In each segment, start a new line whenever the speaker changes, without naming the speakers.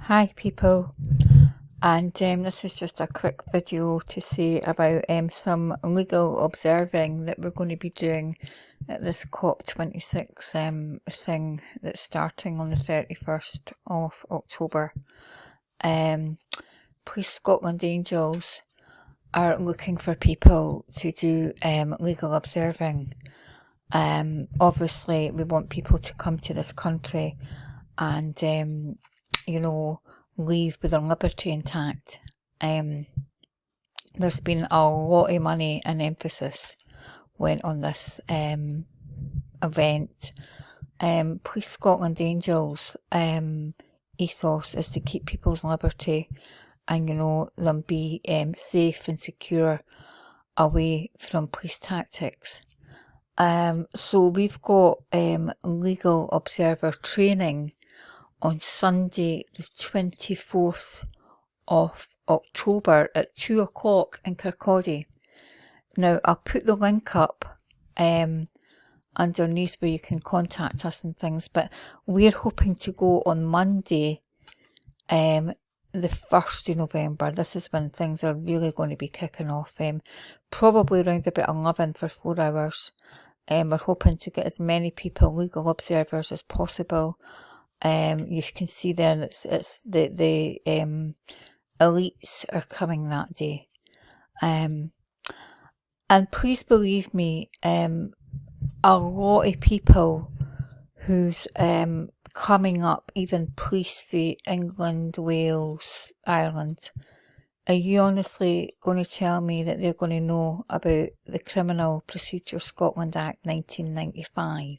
Hi people, and this is just a quick video to say about some legal observing that we're going to be doing at this Cop26 thing that's starting on the 31st of October. Police Scotland Angels are looking for people to do legal observing. Obviously we want people to come to this country and leave with their liberty intact. There's been a lot of money and emphasis went on this event. Police Scotland Angels ethos is to keep people's liberty and them be safe and secure away from police tactics. So we've got legal observer training on Sunday the 24th of October at 2 o'clock in Kirkcaldy. Now I'll put the link up underneath where you can contact us and things, but we're hoping to go on Monday the 1st of November. This is when things are really going to be kicking off, probably around about 11 for 4 hours. We're hoping to get as many people, legal observers, as possible. You can see there it's the elites are coming that day. And please believe me, a lot of people who's coming up, even police for England, Wales, Ireland, are you honestly going to tell me that they're going to know about the Criminal Procedure Scotland Act 1995?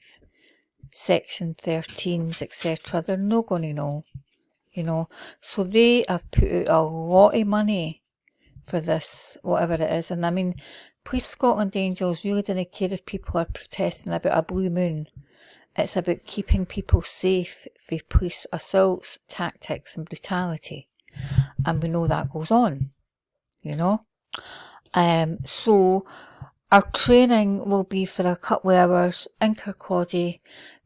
Section 13s, etc. They're not going to know, so they have put out a lot of money for this, whatever it is. And I mean, Police Scotland Angels really don't care if people are protesting about a blue moon. It's about keeping people safe for police assaults, tactics and brutality, and we know that goes on, so our training will be for a couple of hours in Kirkcaldy.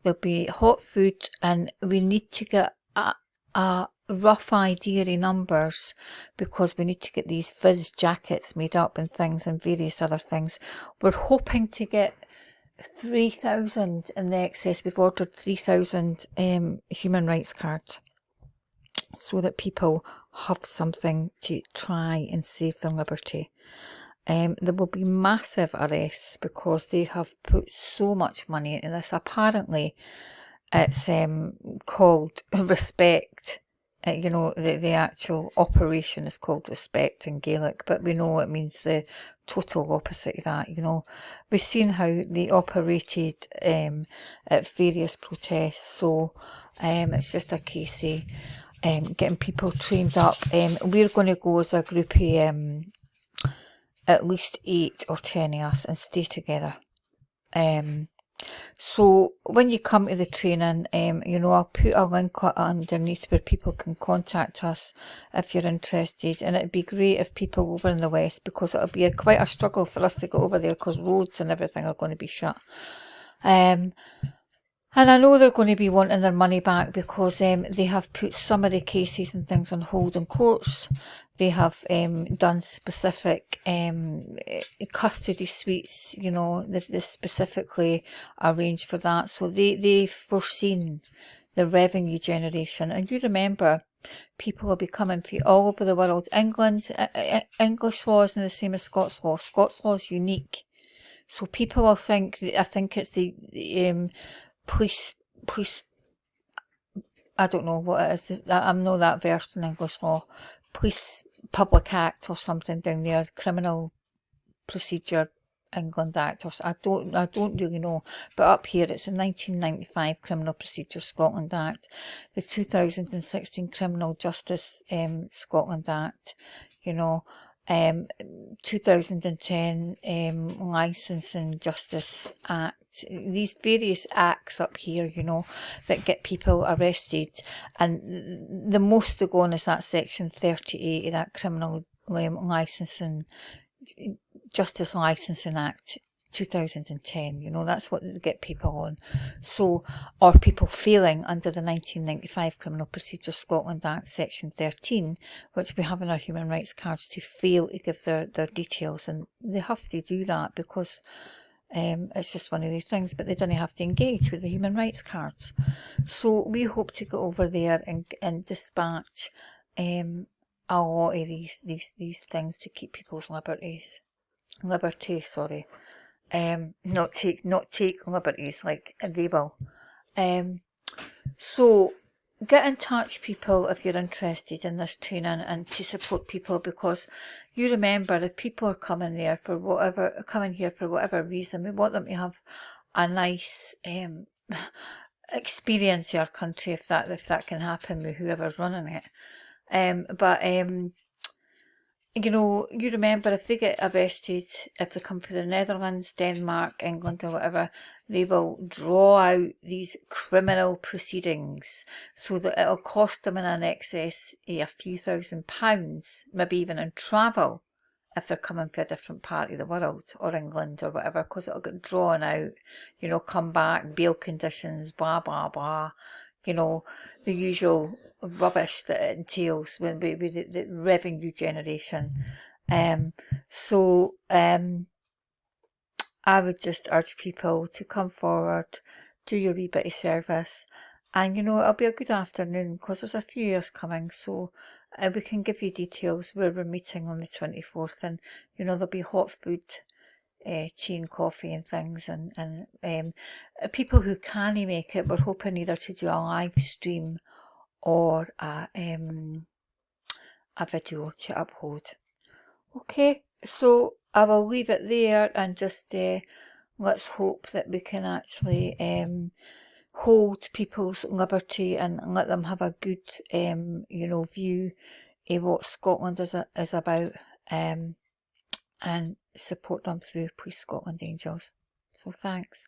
There'll be hot food, and we need to get a rough idea of numbers because we need to get these fizz jackets made up and things and various other things. We're hoping to get 3,000 in the excess. We've ordered 3,000 human rights cards so that people have something to try and save their liberty. There will be massive arrests because they have put so much money into this. Apparently it's called Respect. The actual operation is called Respect in Gaelic, but we know it means the total opposite of that. We've seen how they operated at various protests, so it's just a case of getting people trained up. We're going to go as a group of at least 8 or 10 of us and stay together. So when you come to the training, I'll put a link underneath where people can contact us if you're interested, and it'd be great if people over in the west, because it'll be quite a struggle for us to get over there because roads and everything are going to be shut. And I know they're going to be wanting their money back because they have put some of the cases and things on hold in courts. They have done specific custody suites, they've specifically arranged for that. So they've foreseen the revenue generation. And you remember, people will be coming from all over the world. England, English law isn't the same as Scots law. Scots law is unique. So people will think, I think it's the police, I don't know what it is. I'm not that versed in English law. Police Public Act or something down there, Criminal Procedure England Act, or I don't really know. But up here it's the 1995 Criminal Procedure Scotland Act, the 2016 Criminal Justice Scotland Act, 2010 Licence and Justice Act. These various acts up here, that get people arrested, and the most to go on is that section 38 of that Criminal Licensing Justice Licensing Act 2010, you know, that's what they get people on. So, or people failing under the 1995 Criminal Procedure Scotland Act Section 13, which we have in our human rights cards, to fail to give their details, and they have to do that because it's just one of these things, but they don't have to engage with the human rights cards. So we hope to go over there and dispatch a lot of these things to keep people's liberty, sorry. Not take liberties like they will. So get in touch, people, if you're interested in this training and to support people, because you remember, if people are coming here for whatever reason, we want them to have a nice experience in our country, if that can happen with whoever's running it. You know, you remember, if they get arrested, if they come from the Netherlands, Denmark, England or whatever, they will draw out these criminal proceedings so that it'll cost them in excess of a few £1,000s, maybe even in travel, if they're coming from a different part of the world, or England or whatever, because it'll get drawn out, you know, come back, bail conditions, blah, blah, blah. You know, the usual rubbish that it entails with the revenue generation. I would just urge people to come forward, do your wee bit of service, and you know, it'll be a good afternoon because there's a few years coming, so we can give you details where we're meeting on the 24th, and you know, there'll be hot food, tea and coffee and things, and people who can't make it, we're hoping either to do a live stream or a video to upload. Okay, so I will leave it there, and just let's hope that we can actually hold people's liberty and let them have a good you know, view of what Scotland is about, and support them through Police Scotland Angels. So thanks.